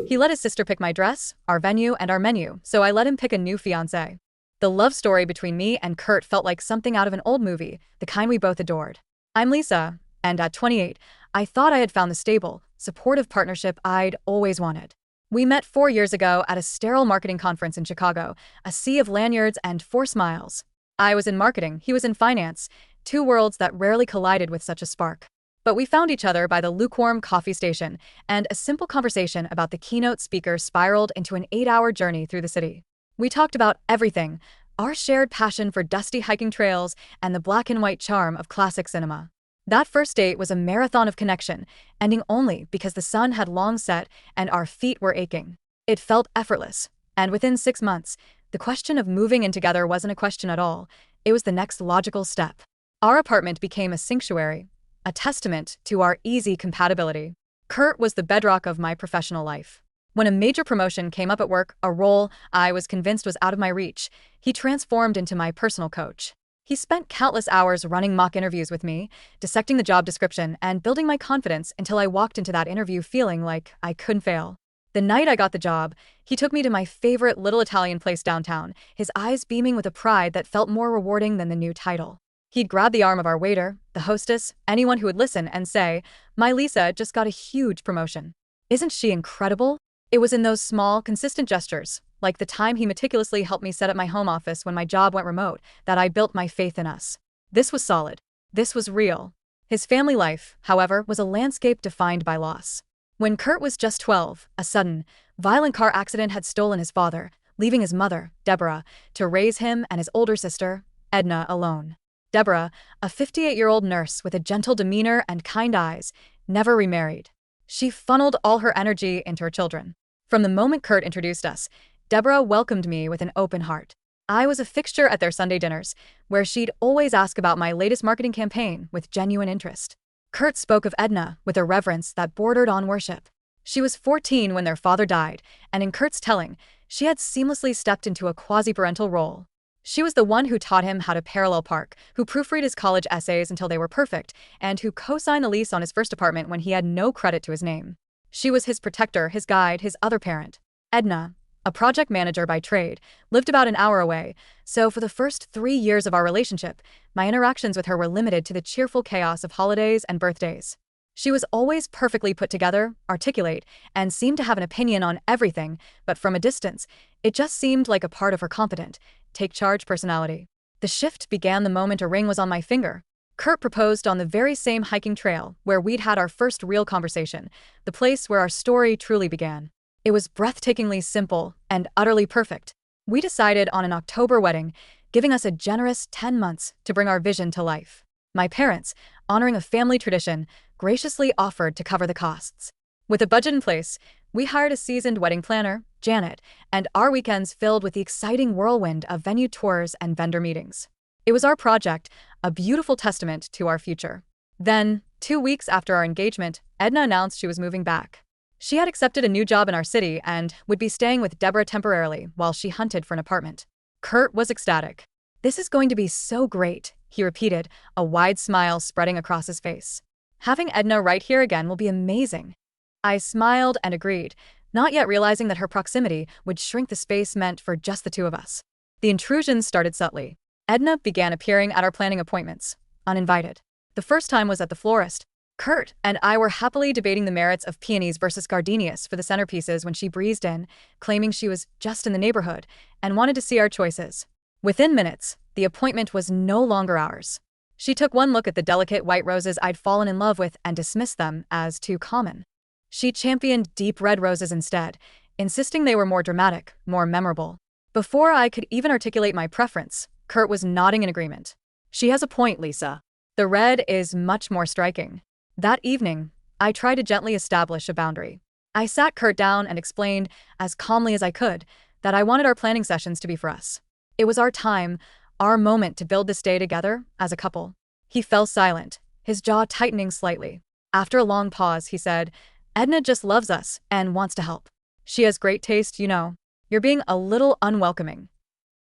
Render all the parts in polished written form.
He let his sister pick my dress, our venue, and our menu, so I let him pick a new fiancée. The love story between me and Kurt felt like something out of an old movie, the kind we both adored. I'm Lisa, and at 28, I thought I had found the stable, supportive partnership I'd always wanted. We met 4 years ago at a sterile marketing conference in Chicago, a sea of lanyards and 4 smiles. I was in marketing, he was in finance, two worlds that rarely collided with such a spark. But we found each other by the lukewarm coffee station, and a simple conversation about the keynote speaker spiraled into an 8-hour journey through the city. We talked about everything, our shared passion for dusty hiking trails and the black and white charm of classic cinema. That first date was a marathon of connection, ending only because the sun had long set and our feet were aching. It felt effortless, and within 6 months, the question of moving in together wasn't a question at all. It was the next logical step. Our apartment became a sanctuary, a testament to our easy compatibility. Kurt was the bedrock of my professional life. When a major promotion came up at work, a role I was convinced was out of my reach, he transformed into my personal coach. He spent countless hours running mock interviews with me, dissecting the job description, and building my confidence until I walked into that interview feeling like I couldn't fail. The night I got the job, he took me to my favorite little Italian place downtown, his eyes beaming with a pride that felt more rewarding than the new title. He'd grab the arm of our waiter, the hostess, anyone who would listen, and say, "My Lisa just got a huge promotion. Isn't she incredible?" It was in those small, consistent gestures, like the time he meticulously helped me set up my home office when my job went remote, that I built my faith in us. This was solid. This was real. His family life, however, was a landscape defined by loss. When Kurt was just 12, a sudden, violent car accident had stolen his father, leaving his mother, Deborah, to raise him and his older sister, Edna, alone. Deborah, a 58-year-old nurse with a gentle demeanor and kind eyes, never remarried. She funneled all her energy into her children. From the moment Kurt introduced us, Deborah welcomed me with an open heart. I was a fixture at their Sunday dinners, where she'd always ask about my latest marketing campaign with genuine interest. Kurt spoke of Edna with a reverence that bordered on worship. She was 14 when their father died, and in Kurt's telling, she had seamlessly stepped into a quasi-parental role. She was the one who taught him how to parallel park, who proofread his college essays until they were perfect, and who co-signed the lease on his first apartment when he had no credit to his name. She was his protector, his guide, his other parent. Edna, a project manager by trade, lived about an hour away, so for the first 3 years of our relationship, my interactions with her were limited to the cheerful chaos of holidays and birthdays. She was always perfectly put together, articulate, and seemed to have an opinion on everything, but from a distance, it just seemed like a part of her competent, take-charge personality. The shift began the moment a ring was on my finger. Kurt proposed on the very same hiking trail where we'd had our first real conversation, the place where our story truly began. It was breathtakingly simple and utterly perfect. We decided on an October wedding, giving us a generous 10 months to bring our vision to life. My parents, honoring a family tradition, graciously offered to cover the costs. With a budget in place, we hired a seasoned wedding planner, Janet, and our weekends filled with the exciting whirlwind of venue tours and vendor meetings. It was our project, a beautiful testament to our future. Then, 2 weeks after our engagement, Edna announced she was moving back. She had accepted a new job in our city and would be staying with Deborah temporarily while she hunted for an apartment. Kurt was ecstatic. "This is going to be so great," he repeated, a wide smile spreading across his face. "Having Edna right here again will be amazing." I smiled and agreed, not yet realizing that her proximity would shrink the space meant for just the two of us. The intrusions started subtly. Edna began appearing at our planning appointments, uninvited. The first time was at the florist. Kurt and I were happily debating the merits of peonies versus gardenias for the centerpieces when she breezed in, claiming she was just in the neighborhood and wanted to see our choices. Within minutes, the appointment was no longer ours. She took one look at the delicate white roses I'd fallen in love with and dismissed them as too common. She championed deep red roses instead, insisting they were more dramatic, more memorable. Before I could even articulate my preference, Kurt was nodding in agreement. "She has a point, Lisa. The red is much more striking." That evening, I tried to gently establish a boundary. I sat Kurt down and explained, as calmly as I could, that I wanted our planning sessions to be for us. It was our time, our moment to build this day together as a couple. He fell silent, his jaw tightening slightly. After a long pause, he said, "Edna just loves us and wants to help. She has great taste, you know. You're being a little unwelcoming."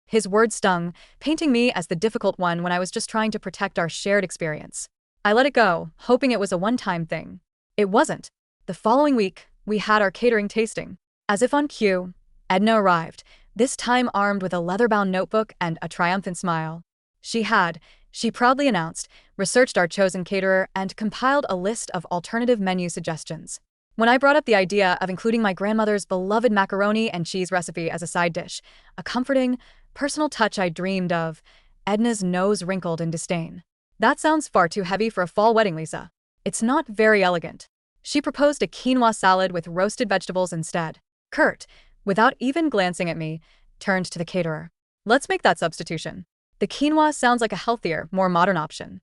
His words stung, painting me as the difficult one when I was just trying to protect our shared experience. I let it go, hoping it was a one-time thing. It wasn't. The following week, we had our catering tasting. As if on cue, Edna arrived, this time armed with a leather-bound notebook and a triumphant smile. She proudly announced, researched our chosen caterer and compiled a list of alternative menu suggestions. When I brought up the idea of including my grandmother's beloved macaroni and cheese recipe as a side dish, a comforting, personal touch I dreamed of, Edna's nose wrinkled in disdain. That sounds far too heavy for a fall wedding, Lisa. It's not very elegant. She proposed a quinoa salad with roasted vegetables instead. Kurt, without even glancing at me, turned to the caterer. Let's make that substitution. The quinoa sounds like a healthier, more modern option.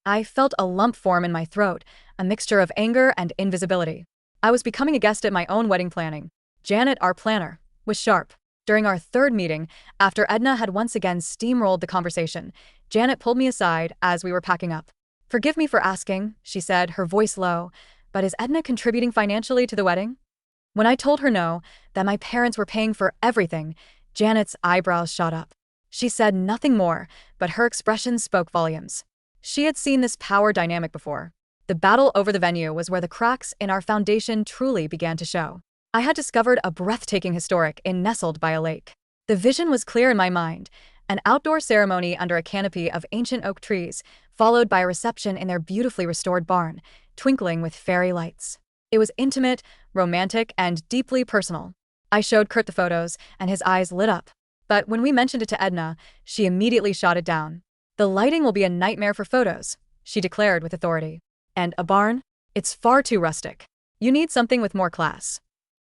I felt a lump form in my throat, a mixture of anger and invisibility. I was becoming a guest at my own wedding planning. Janet, our planner, was sharp. During our third meeting, after Edna had once again steamrolled the conversation, Janet pulled me aside as we were packing up. "Forgive me for asking," she said, her voice low, "but is Edna contributing financially to the wedding?" When I told her no, that my parents were paying for everything, Janet's eyebrows shot up. She said nothing more, but her expression spoke volumes. She had seen this power dynamic before. The battle over the venue was where the cracks in our foundation truly began to show. I had discovered a breathtaking historic inn nestled by a lake. The vision was clear in my mind, an outdoor ceremony under a canopy of ancient oak trees, followed by a reception in their beautifully restored barn, twinkling with fairy lights. It was intimate, romantic, and deeply personal. I showed Kurt the photos, and his eyes lit up. But when we mentioned it to Edna, she immediately shot it down. "The lighting will be a nightmare for photos," she declared with authority. "And a barn? It's far too rustic. You need something with more class."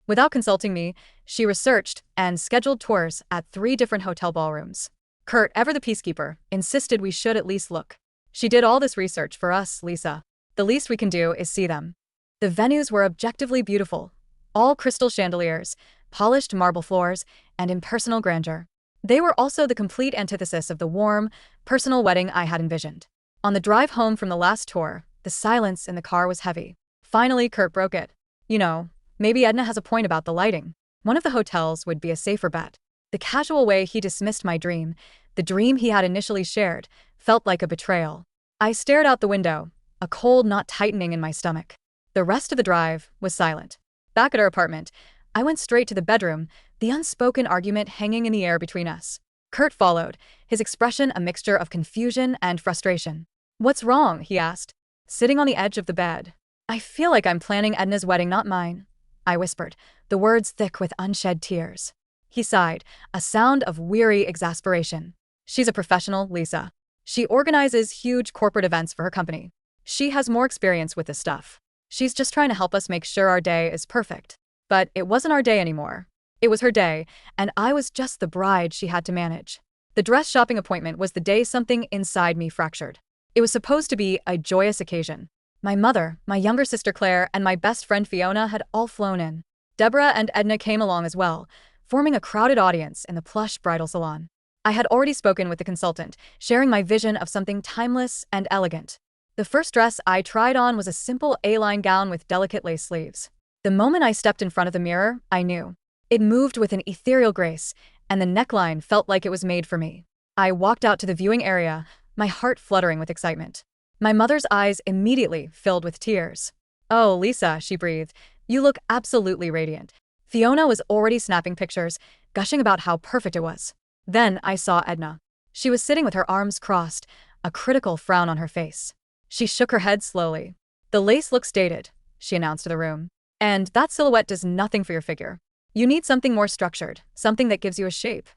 Without consulting me, she researched and scheduled tours at 3 different hotel ballrooms. Kurt, ever the peacekeeper, insisted we should at least look. She did all this research for us, Lisa. The least we can do is see them. The venues were objectively beautiful. All crystal chandeliers, polished marble floors, and impersonal grandeur. They were also the complete antithesis of the warm, personal wedding I had envisioned. On the drive home from the last tour, the silence in the car was heavy. Finally, Kurt broke it. "You know, maybe Edna has a point about the lighting. One of the hotels would be a safer bet." The casual way he dismissed my dream, the dream he had initially shared, felt like a betrayal. I stared out the window, a cold knot tightening in my stomach. The rest of the drive was silent. Back at our apartment, I went straight to the bedroom, the unspoken argument hanging in the air between us. Kurt followed, his expression a mixture of confusion and frustration. "What's wrong?" he asked, sitting on the edge of the bed. "I feel like I'm planning Edna's wedding, not mine," I whispered, the words thick with unshed tears. He sighed, a sound of weary exasperation. "She's a professional, Lisa. She organizes huge corporate events for her company. She has more experience with this stuff. She's just trying to help us make sure our day is perfect." But it wasn't our day anymore. It was her day, and I was just the bride she had to manage. The dress shopping appointment was the day something inside me fractured. It was supposed to be a joyous occasion. My mother, my younger sister Claire, and my best friend Fiona had all flown in. Deborah and Edna came along as well, forming a crowded audience in the plush bridal salon. I had already spoken with the consultant, sharing my vision of something timeless and elegant. The first dress I tried on was a simple A-line gown with delicate lace sleeves. The moment I stepped in front of the mirror, I knew. It moved with an ethereal grace, and the neckline felt like it was made for me. I walked out to the viewing area, my heart fluttering with excitement. My mother's eyes immediately filled with tears. "Oh, Lisa," she breathed, "you look absolutely radiant." Fiona was already snapping pictures, gushing about how perfect it was. Then I saw Edna. She was sitting with her arms crossed, a critical frown on her face. She shook her head slowly. "The lace looks dated," she announced to the room. "And that silhouette does nothing for your figure. You need something more structured, something that gives you a shape."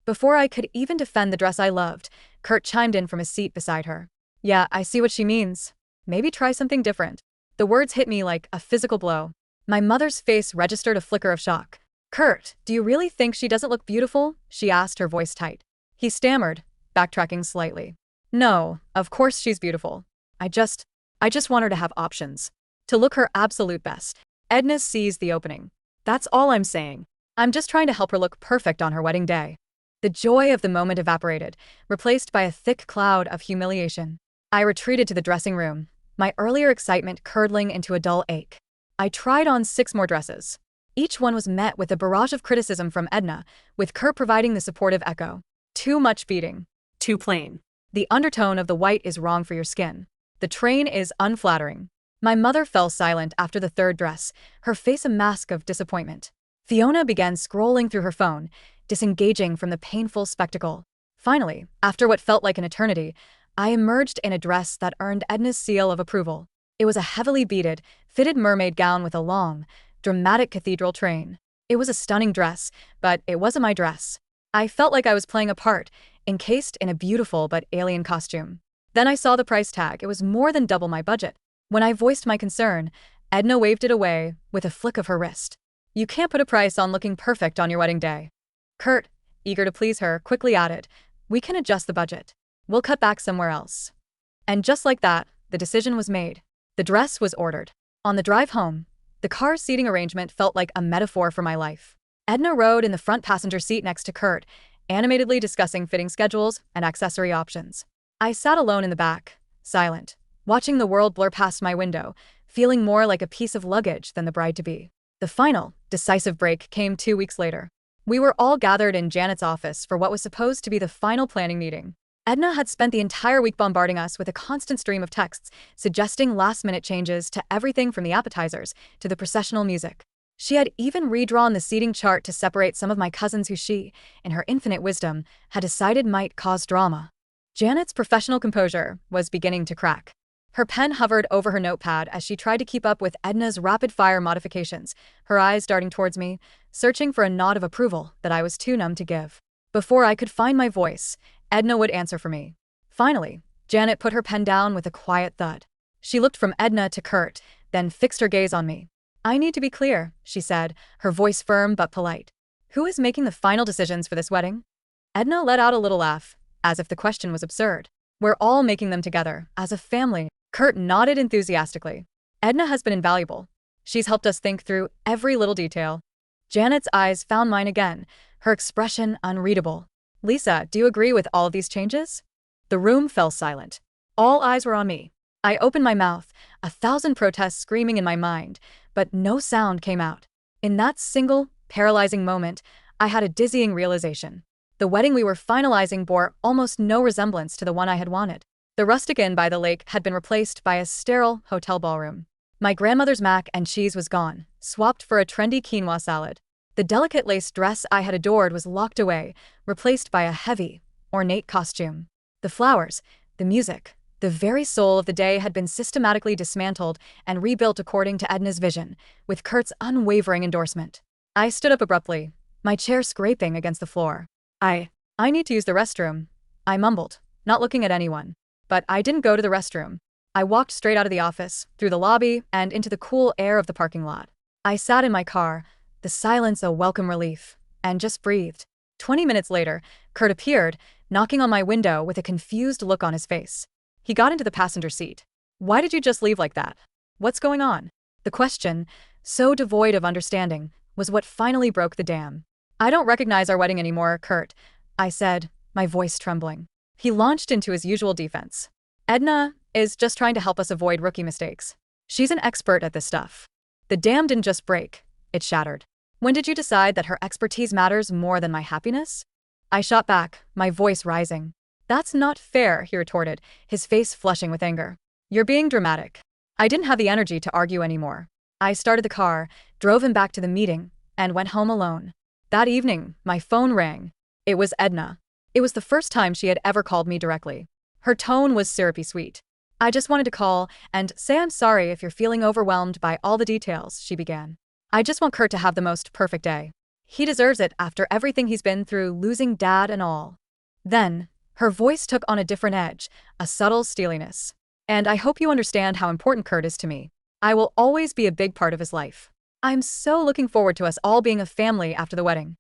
Before I could even defend the dress I loved, Kurt chimed in from his seat beside her. "Yeah, I see what she means. Maybe try something different." The words hit me like a physical blow. My mother's face registered a flicker of shock. "Kurt, do you really think she doesn't look beautiful?" she asked, her voice tight. He stammered, backtracking slightly. "No, of course she's beautiful. I just want her to have options. To look her absolute best." Edna seized the opening. "That's all I'm saying. I'm just trying to help her look perfect on her wedding day." The joy of the moment evaporated, replaced by a thick cloud of humiliation. I retreated to the dressing room, my earlier excitement curdling into a dull ache. I tried on 6 more dresses. Each one was met with a barrage of criticism from Edna, with Kurt providing the supportive echo. "Too much beading. Too plain. The undertone of the white is wrong for your skin. The train is unflattering." My mother fell silent after the third dress, her face a mask of disappointment. Fiona began scrolling through her phone, disengaging from the painful spectacle. Finally, after what felt like an eternity, I emerged in a dress that earned Edna's seal of approval. It was a heavily beaded, fitted mermaid gown with a long, dramatic cathedral train. It was a stunning dress, but it wasn't my dress. I felt like I was playing a part, encased in a beautiful but alien costume. Then I saw the price tag. It was more than double my budget. When I voiced my concern, Edna waved it away with a flick of her wrist. You can't put a price on looking perfect on your wedding day. Kurt, eager to please her, quickly added, we can adjust the budget. We'll cut back somewhere else. And just like that, the decision was made. The dress was ordered. On the drive home, the car's seating arrangement felt like a metaphor for my life. Edna rode in the front passenger seat next to Kurt, animatedly discussing fitting schedules and accessory options. I sat alone in the back, silent, watching the world blur past my window, feeling more like a piece of luggage than the bride-to-be. The final, decisive break came 2 weeks later. We were all gathered in Janet's office for what was supposed to be the final planning meeting. Edna had spent the entire week bombarding us with a constant stream of texts, suggesting last-minute changes to everything from the appetizers to the processional music. She had even redrawn the seating chart to separate some of my cousins who she, in her infinite wisdom, had decided might cause drama. Janet's professional composure was beginning to crack. Her pen hovered over her notepad as she tried to keep up with Edna's rapid-fire modifications, her eyes darting towards me, searching for a nod of approval that I was too numb to give. Before I could find my voice, Edna would answer for me. Finally, Janet put her pen down with a quiet thud. She looked from Edna to Kurt, then fixed her gaze on me. I need to be clear, she said, her voice firm but polite. Who is making the final decisions for this wedding? Edna let out a little laugh, as if the question was absurd. We're all making them together, as a family. Kurt nodded enthusiastically. Edna has been invaluable. She's helped us think through every little detail. Janet's eyes found mine again, her expression unreadable. Lisa, do you agree with all of these changes? The room fell silent. All eyes were on me. I opened my mouth, 1,000 protests screaming in my mind, but no sound came out. In that single, paralyzing moment, I had a dizzying realization. The wedding we were finalizing bore almost no resemblance to the one I had wanted. The rustic inn by the lake had been replaced by a sterile hotel ballroom. My grandmother's mac and cheese was gone, swapped for a trendy quinoa salad. The delicate lace dress I had adored was locked away, replaced by a heavy, ornate costume. The flowers, the music, the very soul of the day had been systematically dismantled and rebuilt according to Edna's vision, with Kurt's unwavering endorsement. I stood up abruptly, my chair scraping against the floor. I need to use the restroom, I mumbled, not looking at anyone. But I didn't go to the restroom. I walked straight out of the office, through the lobby, and into the cool air of the parking lot. I sat in my car, the silence a welcome relief, and just breathed. 20 minutes later, Kurt appeared, knocking on my window with a confused look on his face. He got into the passenger seat. Why did you just leave like that? What's going on? The question, so devoid of understanding, was what finally broke the dam. I don't recognize our wedding anymore, Kurt, I said, my voice trembling. He launched into his usual defense. Edna is just trying to help us avoid rookie mistakes. She's an expert at this stuff. The dam didn't just break, it shattered. When did you decide that her expertise matters more than my happiness? I shot back, my voice rising. That's not fair, he retorted, his face flushing with anger. You're being dramatic. I didn't have the energy to argue anymore. I started the car, drove him back to the meeting, and went home alone. That evening, my phone rang. It was Edna. It was the first time she had ever called me directly. Her tone was syrupy sweet. I just wanted to call and say I'm sorry if you're feeling overwhelmed by all the details, she began. I just want Kurt to have the most perfect day. He deserves it after everything he's been through, losing dad and all. Then, her voice took on a different edge, a subtle steeliness. And I hope you understand how important Kurt is to me. I will always be a big part of his life. I'm so looking forward to us all being a family after the wedding.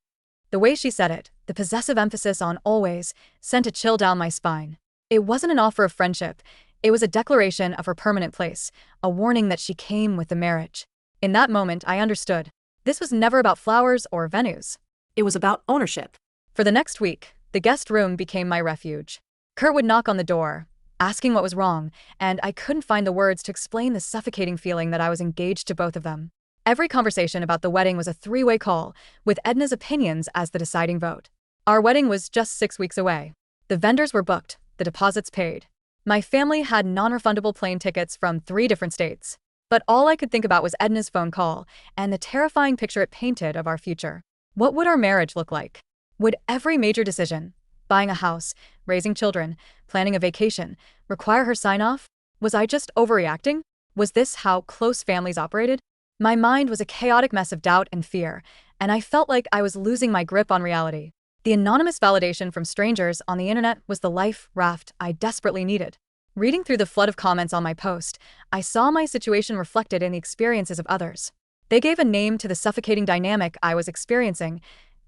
The way she said it, the possessive emphasis on always, sent a chill down my spine. It wasn't an offer of friendship. It was a declaration of her permanent place, a warning that she came with the marriage. In that moment, I understood. This was never about flowers or venues. It was about ownership. For the next week, the guest room became my refuge. Kurt would knock on the door, asking what was wrong, and I couldn't find the words to explain the suffocating feeling that I was engaged to both of them. Every conversation about the wedding was a three-way call, with Edna's opinions as the deciding vote. Our wedding was just 6 weeks away. The vendors were booked, the deposits paid. My family had non-refundable plane tickets from 3 different states. But all I could think about was Edna's phone call and the terrifying picture it painted of our future. What would our marriage look like? Would every major decision, buying a house, raising children, planning a vacation, require her sign-off? Was I just overreacting? Was this how close families operated? My mind was a chaotic mess of doubt and fear, and I felt like I was losing my grip on reality. The anonymous validation from strangers on the internet was the life raft I desperately needed. Reading through the flood of comments on my post, I saw my situation reflected in the experiences of others. They gave a name to the suffocating dynamic I was experiencing: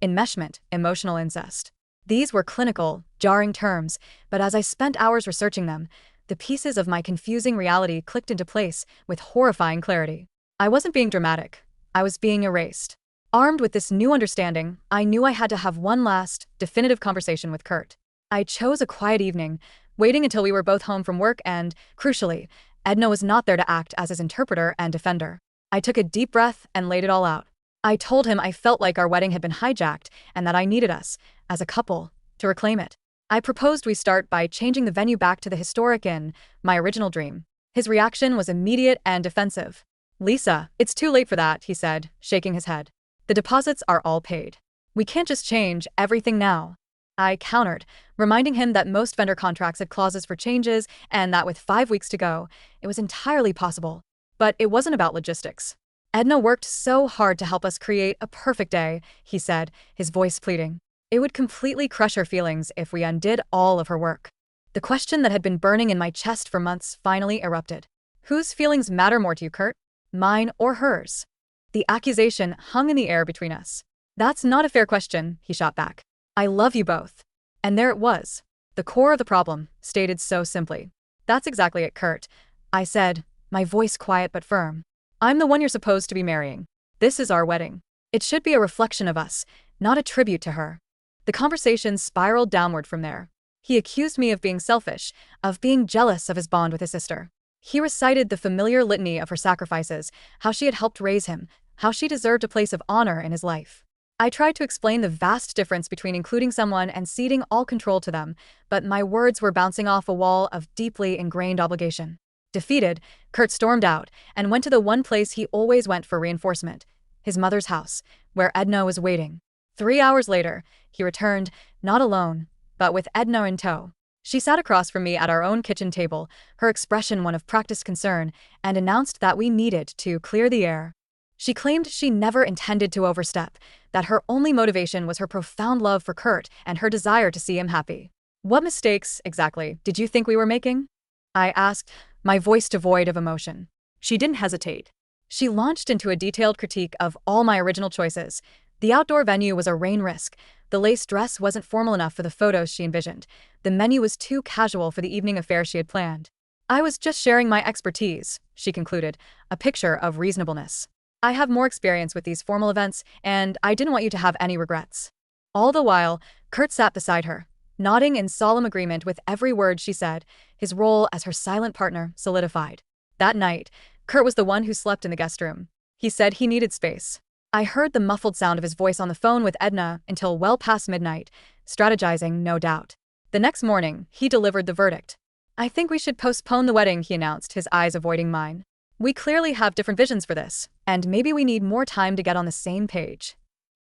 enmeshment, emotional incest. These were clinical, jarring terms, but as I spent hours researching them, the pieces of my confusing reality clicked into place with horrifying clarity. I wasn't being dramatic. I was being erased. Armed with this new understanding, I knew I had to have one last, definitive conversation with Kurt. I chose a quiet evening, waiting until we were both home from work and, crucially, Edna was not there to act as his interpreter and defender. I took a deep breath and laid it all out. I told him I felt like our wedding had been hijacked and that I needed us, as a couple, to reclaim it. I proposed we start by changing the venue back to the historic inn, my original dream. His reaction was immediate and defensive. "Lisa, it's too late for that," he said, shaking his head. "The deposits are all paid. We can't just change everything now." I countered, reminding him that most vendor contracts had clauses for changes and that with 5 weeks to go, it was entirely possible. But it wasn't about logistics. "Edna worked so hard to help us create a perfect day," he said, his voice pleading. "It would completely crush her feelings if we undid all of her work." The question that had been burning in my chest for months finally erupted. "Whose feelings matter more to you, Kurt? Mine or hers?" The accusation hung in the air between us. "That's not a fair question," he shot back. "I love you both." And there it was. The core of the problem, stated so simply. "That's exactly it, Kurt," I said, my voice quiet but firm. "I'm the one you're supposed to be marrying. This is our wedding. It should be a reflection of us, not a tribute to her." The conversation spiraled downward from there. He accused me of being selfish, of being jealous of his bond with his sister. He recited the familiar litany of her sacrifices, how she had helped raise him, how she deserved a place of honor in his life. I tried to explain the vast difference between including someone and ceding all control to them, but my words were bouncing off a wall of deeply ingrained obligation. Defeated, Kurt stormed out and went to the one place he always went for reinforcement: his mother's house, where Edna was waiting. 3 hours later, he returned, not alone, but with Edna in tow. She sat across from me at our own kitchen table, her expression one of practiced concern, and announced that we needed to clear the air. She claimed she never intended to overstep, that her only motivation was her profound love for Kurt and her desire to see him happy. "What mistakes, exactly, did you think we were making?" I asked, my voice devoid of emotion. She didn't hesitate. She launched into a detailed critique of all my original choices. The outdoor venue was a rain risk. The lace dress wasn't formal enough for the photos she envisioned. The menu was too casual for the evening affair she had planned. "I was just sharing my expertise," she concluded, a picture of reasonableness. "I have more experience with these formal events, and I didn't want you to have any regrets." All the while, Kurt sat beside her, nodding in solemn agreement with every word she said. His role as her silent partner solidified. That night, Kurt was the one who slept in the guest room. He said he needed space. I heard the muffled sound of his voice on the phone with Edna until well past midnight, strategizing, no doubt. The next morning, he delivered the verdict. "I think we should postpone the wedding," he announced, his eyes avoiding mine. "We clearly have different visions for this, and maybe we need more time to get on the same page."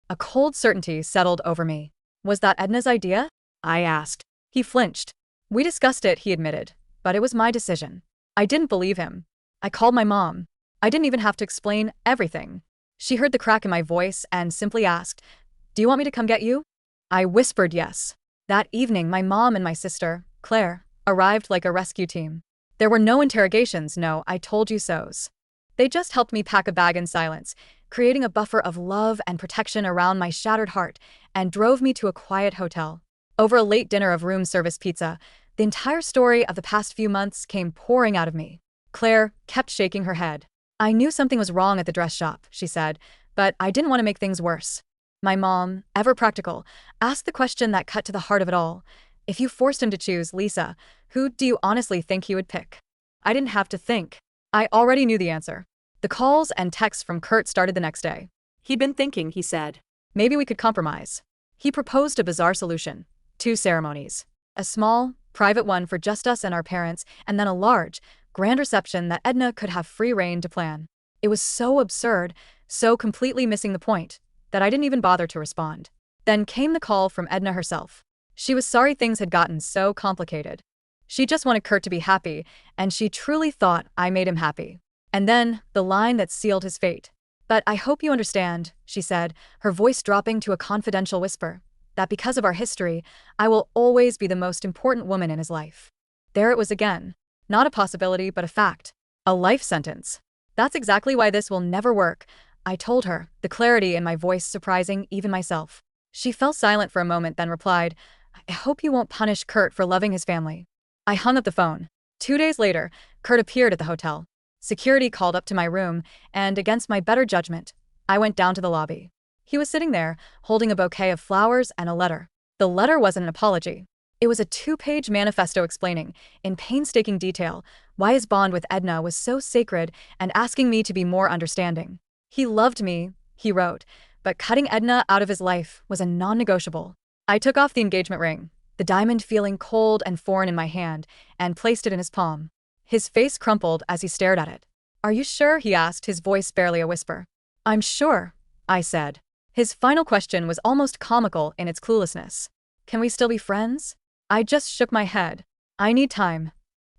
A cold certainty settled over me. "Was that Edna's idea?" I asked. He flinched. "We discussed it," he admitted, "but it was my decision." I didn't believe him. I called my mom. I didn't even have to explain everything. She heard the crack in my voice and simply asked, "Do you want me to come get you?" I whispered yes. That evening, my mom and my sister, Claire, arrived like a rescue team. There were no interrogations, no "I told you so's." They just helped me pack a bag in silence, creating a buffer of love and protection around my shattered heart, and drove me to a quiet hotel. Over a late dinner of room service pizza, the entire story of the past few months came pouring out of me. Claire kept shaking her head. "I knew something was wrong at the dress shop," she said, "but I didn't want to make things worse." My mom, ever practical, asked the question that cut to the heart of it all. "If you forced him to choose, Lisa, who do you honestly think he would pick?" I didn't have to think. I already knew the answer. The calls and texts from Kurt started the next day. "He'd been thinking," he said. "Maybe we could compromise." He proposed a bizarre solution: 2 ceremonies. A small, private one for just us and our parents, and then a large, grand reception that Edna could have free rein to plan. It was so absurd, so completely missing the point, that I didn't even bother to respond. Then came the call from Edna herself. She was sorry things had gotten so complicated. She just wanted Kurt to be happy, and she truly thought I made him happy. And then, the line that sealed his fate. "But I hope you understand," she said, her voice dropping to a confidential whisper, "that because of our history, I will always be the most important woman in his life." There it was again. Not a possibility, but a fact. A life sentence. "That's exactly why this will never work," I told her, the clarity in my voice surprising even myself. She fell silent for a moment, then replied, "I hope you won't punish Kurt for loving his family." I hung up the phone. 2 days later, Kurt appeared at the hotel. Security called up to my room, and against my better judgment, I went down to the lobby. He was sitting there, holding a bouquet of flowers and a letter. The letter wasn't an apology. It was a 2-page manifesto explaining, in painstaking detail, why his bond with Edna was so sacred and asking me to be more understanding. He loved me, he wrote, but cutting Edna out of his life was a non-negotiable. I took off the engagement ring, the diamond feeling cold and foreign in my hand, and placed it in his palm. His face crumpled as he stared at it. "Are you sure?" he asked, his voice barely a whisper. "I'm sure," I said. His final question was almost comical in its cluelessness. "Can we still be friends?" I just shook my head. "I need time."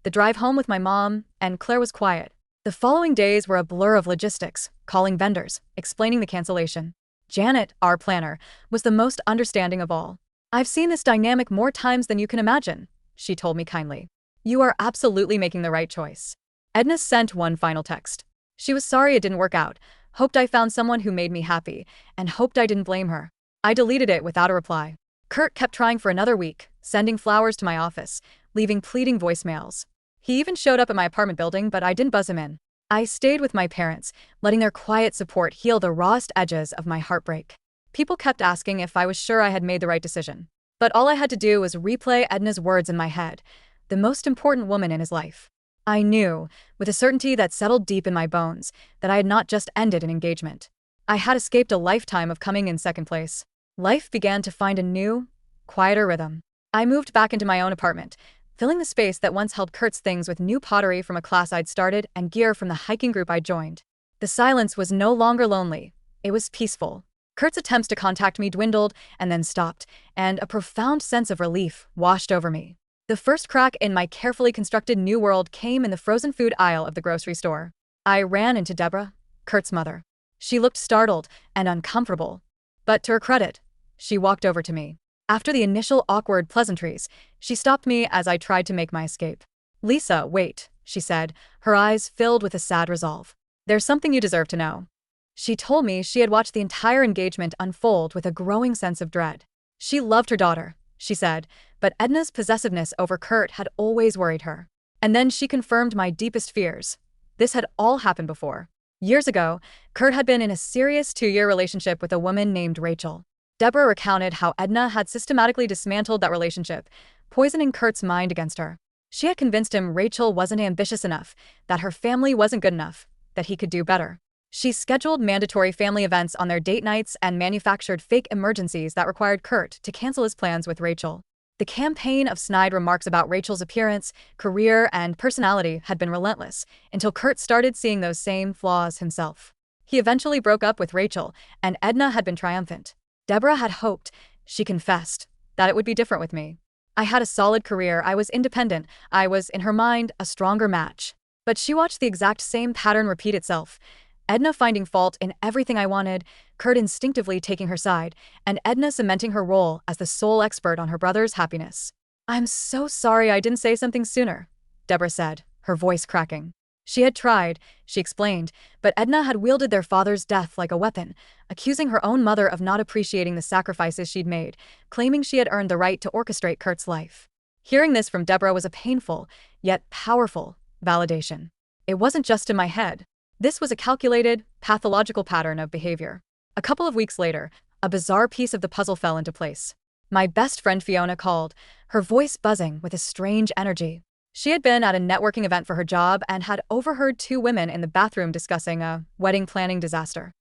The drive home with my mom and Claire was quiet. The following days were a blur of logistics, calling vendors, explaining the cancellation. Janet, our planner, was the most understanding of all. "I've seen this dynamic more times than you can imagine," she told me kindly. "You are absolutely making the right choice." Edna sent one final text. She was sorry it didn't work out, hoped I found someone who made me happy, and hoped I didn't blame her. I deleted it without a reply. Kurt kept trying for another week, sending flowers to my office, leaving pleading voicemails. He even showed up at my apartment building, but I didn't buzz him in. I stayed with my parents, letting their quiet support heal the rawest edges of my heartbreak. People kept asking if I was sure I had made the right decision. But all I had to do was replay Edna's words in my head, the most important woman in his life. I knew, with a certainty that settled deep in my bones, that I had not just ended an engagement. I had escaped a lifetime of coming in second place. Life began to find a new, quieter rhythm. I moved back into my own apartment, filling the space that once held Kurt's things with new pottery from a class I'd started and gear from the hiking group I'd joined. The silence was no longer lonely. It was peaceful. Kurt's attempts to contact me dwindled and then stopped, and a profound sense of relief washed over me. The first crack in my carefully constructed new world came in the frozen food aisle of the grocery store. I ran into Deborah, Kurt's mother. She looked startled and uncomfortable. But to her credit, she walked over to me. After the initial awkward pleasantries, she stopped me as I tried to make my escape. "Lisa, wait," she said, her eyes filled with a sad resolve. "There's something you deserve to know." She told me she had watched the entire engagement unfold with a growing sense of dread. She loved her daughter, she said, but Edna's possessiveness over Kurt had always worried her. And then she confirmed my deepest fears. This had all happened before. Years ago, Kurt had been in a serious 2-year relationship with a woman named Rachel. Deborah recounted how Edna had systematically dismantled that relationship, poisoning Kurt's mind against her. She had convinced him Rachel wasn't ambitious enough, that her family wasn't good enough, that he could do better. She scheduled mandatory family events on their date nights and manufactured fake emergencies that required Kurt to cancel his plans with Rachel. The campaign of snide remarks about Rachel's appearance, career, and personality had been relentless, until Kurt started seeing those same flaws himself. He eventually broke up with Rachel, and Edna had been triumphant. Deborah had hoped, she confessed, that it would be different with me. I had a solid career, I was independent, I was, in her mind, a stronger match. But she watched the exact same pattern repeat itself. Edna finding fault in everything I wanted, Kurt instinctively taking her side, and Edna cementing her role as the sole expert on her brother's happiness. "I'm so sorry I didn't say something sooner," Deborah said, her voice cracking. She had tried, she explained, but Edna had wielded their father's death like a weapon, accusing her own mother of not appreciating the sacrifices she'd made, claiming she had earned the right to orchestrate Kurt's life. Hearing this from Deborah was a painful, yet powerful, validation. It wasn't just in my head. This was a calculated, pathological pattern of behavior. A couple of weeks later, a bizarre piece of the puzzle fell into place. My best friend Fiona called, her voice buzzing with a strange energy. She had been at a networking event for her job and had overheard 2 women in the bathroom discussing a wedding planning disaster.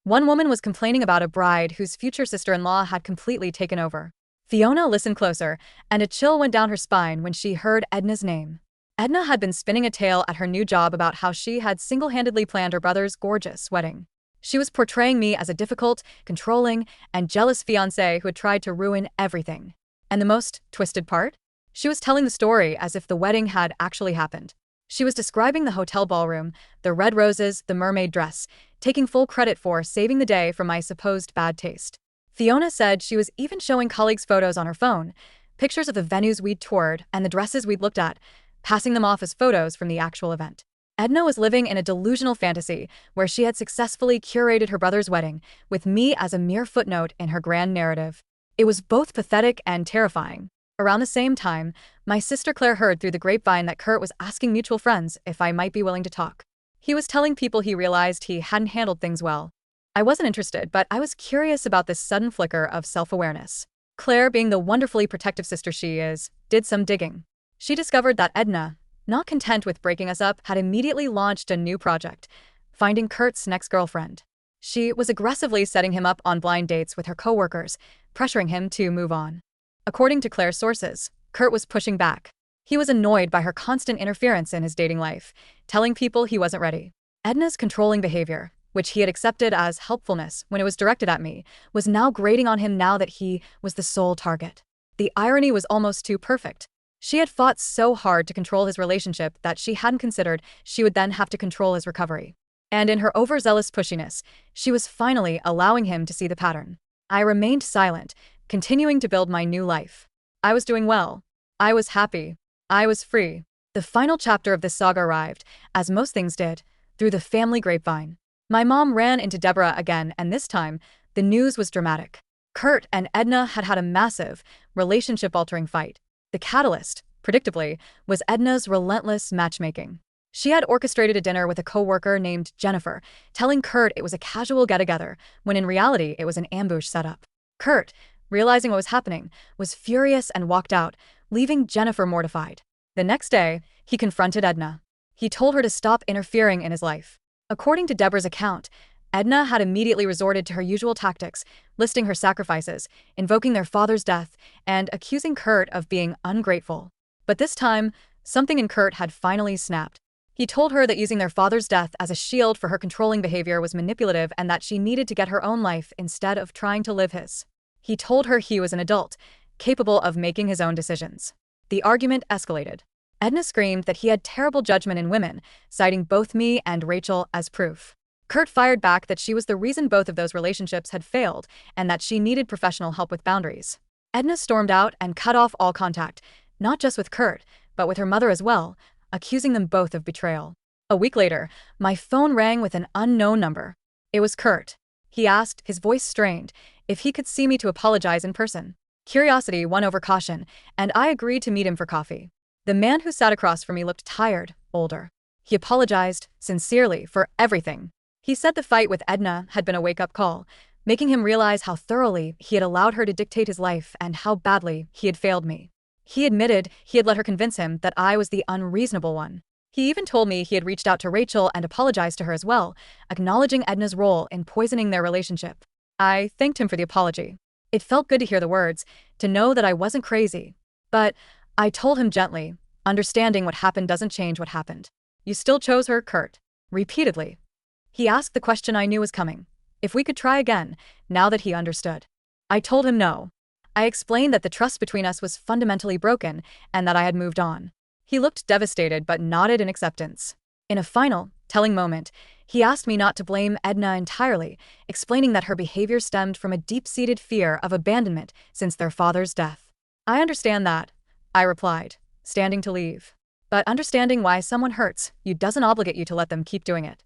One woman was complaining about a bride whose future sister-in-law had completely taken over. Fiona listened closer, and a chill went down her spine when she heard Edna's name. Edna had been spinning a tale at her new job about how she had single-handedly planned her brother's gorgeous wedding. She was portraying me as a difficult, controlling, and jealous fiancé who had tried to ruin everything. And the most twisted part? She was telling the story as if the wedding had actually happened. She was describing the hotel ballroom, the red roses, the mermaid dress, taking full credit for saving the day from my supposed bad taste. Fiona said she was even showing colleagues photos on her phone, pictures of the venues we'd toured and the dresses we'd looked at, passing them off as photos from the actual event. Edna was living in a delusional fantasy where she had successfully curated her brother's wedding, with me as a mere footnote in her grand narrative. It was both pathetic and terrifying. Around the same time, my sister Claire heard through the grapevine that Kurt was asking mutual friends if I might be willing to talk. He was telling people he realized he hadn't handled things well. I wasn't interested, but I was curious about this sudden flicker of self-awareness. Claire, being the wonderfully protective sister she is, did some digging. She discovered that Edna, not content with breaking us up, had immediately launched a new project, finding Kurt's next girlfriend. She was aggressively setting him up on blind dates with her coworkers, pressuring him to move on. According to Claire's sources, Kurt was pushing back. He was annoyed by her constant interference in his dating life, telling people he wasn't ready. Edna's controlling behavior, which he had accepted as helpfulness when it was directed at me, was now grating on him now that he was the sole target. The irony was almost too perfect. She had fought so hard to control his relationship that she hadn't considered she would then have to control his recovery. And in her overzealous pushiness, she was finally allowing him to see the pattern. I remained silent, continuing to build my new life. I was doing well. I was happy. I was free. The final chapter of this saga arrived, as most things did, through the family grapevine. My mom ran into Deborah again, and this time, the news was dramatic. Kurt and Edna had had a massive, relationship-altering fight. The catalyst, predictably, was Edna's relentless matchmaking. She had orchestrated a dinner with a coworker named Jennifer, telling Kurt it was a casual get-together, when in reality it was an ambush setup. Kurt, realizing what was happening, was furious and walked out, leaving Jennifer mortified. The next day, he confronted Edna. He told her to stop interfering in his life. According to Deborah's account, Edna had immediately resorted to her usual tactics, listing her sacrifices, invoking their father's death, and accusing Kurt of being ungrateful. But this time, something in Kurt had finally snapped. He told her that using their father's death as a shield for her controlling behavior was manipulative and that she needed to get her own life instead of trying to live his. He told her he was an adult, capable of making his own decisions. The argument escalated. Edna screamed that he had terrible judgment in women, citing both me and Rachel as proof. Kurt fired back that she was the reason both of those relationships had failed and that she needed professional help with boundaries. Edna stormed out and cut off all contact, not just with Kurt, but with her mother as well, accusing them both of betrayal. A week later, my phone rang with an unknown number. It was Kurt. He asked, his voice strained, if he could see me to apologize in person. Curiosity won over caution, and I agreed to meet him for coffee. The man who sat across from me looked tired, older. He apologized, sincerely, for everything. He said the fight with Edna had been a wake-up call, making him realize how thoroughly he had allowed her to dictate his life and how badly he had failed me. He admitted he had let her convince him that I was the unreasonable one. He even told me he had reached out to Rachel and apologized to her as well, acknowledging Edna's role in poisoning their relationship. I thanked him for the apology. It felt good to hear the words, to know that I wasn't crazy. But I told him gently, understanding what happened doesn't change what happened. You still chose her, Kurt. Repeatedly. He asked the question I knew was coming. If we could try again, now that he understood. I told him no. I explained that the trust between us was fundamentally broken and that I had moved on. He looked devastated but nodded in acceptance. In a final, telling moment, he asked me not to blame Edna entirely, explaining that her behavior stemmed from a deep-seated fear of abandonment since their father's death. I understand that, I replied, standing to leave. But understanding why someone hurts you doesn't obligate you to let them keep doing it.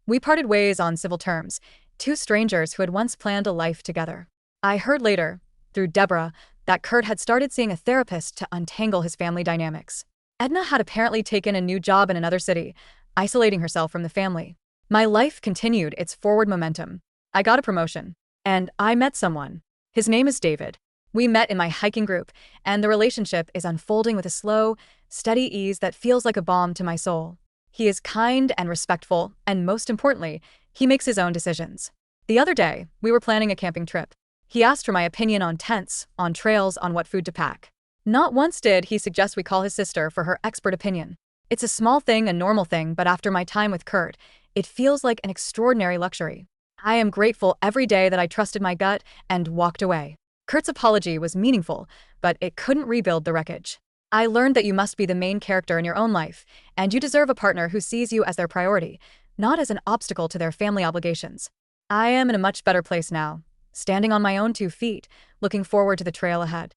We parted ways on civil terms, two strangers who had once planned a life together. I heard later, through Deborah, that Kurt had started seeing a therapist to untangle his family dynamics. Edna had apparently taken a new job in another city, isolating herself from the family. My life continued its forward momentum. I got a promotion. And I met someone. His name is David. We met in my hiking group, and the relationship is unfolding with a slow, steady ease that feels like a balm to my soul. He is kind and respectful, and most importantly, he makes his own decisions. The other day, we were planning a camping trip. He asked for my opinion on tents, on trails, on what food to pack. Not once did he suggest we call his sister for her expert opinion. It's a small thing, a normal thing, but after my time with Kurt, it feels like an extraordinary luxury. I am grateful every day that I trusted my gut and walked away. Kurt's apology was meaningful, but it couldn't rebuild the wreckage. I learned that you must be the main character in your own life, and you deserve a partner who sees you as their priority, not as an obstacle to their family obligations. I am in a much better place now, standing on my own 2 feet, looking forward to the trail ahead.